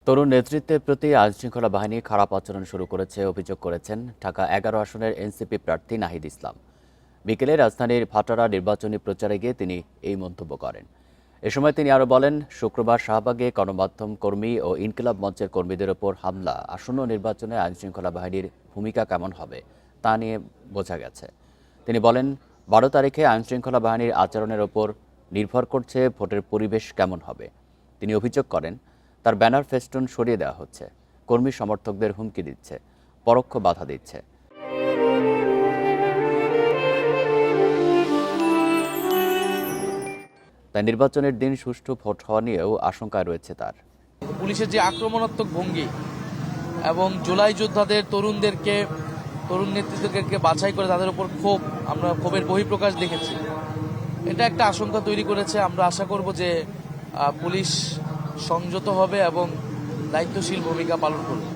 তরুণ নেতৃত্বের প্রতি আইনশৃঙ্খলা বাহিনী খারাপ আচরণ শুরু করেছে অভিযোগ করেছেন ঢাকা ১১ আসনের এনসিপি প্রার্থী নাহিদ ইসলাম। বিকেলে রাজধানীর ভাটারা নির্বাচনী প্রচারে গিয়ে তিনি এই মন্তব্য করেন। এ সময় তিনি আরও বলেন, শুক্রবার শাহবাগে গণমাধ্যম কর্মী ও ইনকিলাব মঞ্চের কর্মীদের ওপর হামলা আসন্ন নির্বাচনে আইনশৃঙ্খলা বাহিনীর ভূমিকা কেমন হবে তা নিয়ে বোঝা গেছে। তিনি বলেন, ১২ তারিখে আইনশৃঙ্খলা বাহিনীর আচরণের ওপর নির্ভর করছে ভোটের পরিবেশ কেমন হবে। তিনি অভিযোগ করেন, তার ব্যানার ফেস্টুন সরিয়ে দেওয়া হচ্ছে, কর্মী সমর্থকদের হুমকি দিচ্ছে, পরোক্ষ বাধা দিচ্ছে। তাই নির্বাচনের দিন সুষ্ঠু ভোট হওয়া নিয়েও আশঙ্কা রয়েছে তার। পুলিশের যে আক্রমণাত্মক ভঙ্গি এবং জুলাই যোদ্ধাদের তরুণ নেতৃত্বকে বাছাই করে তাদের উপর আমরা ক্ষোভের বহিঃপ্রকাশ দেখেছি। এটা একটা আশঙ্কা তৈরি করেছে। আমরা আশা করব যে পুলিশ সংযত হবে এবং দায়িত্বশীল ভূমিকা পালন করবে।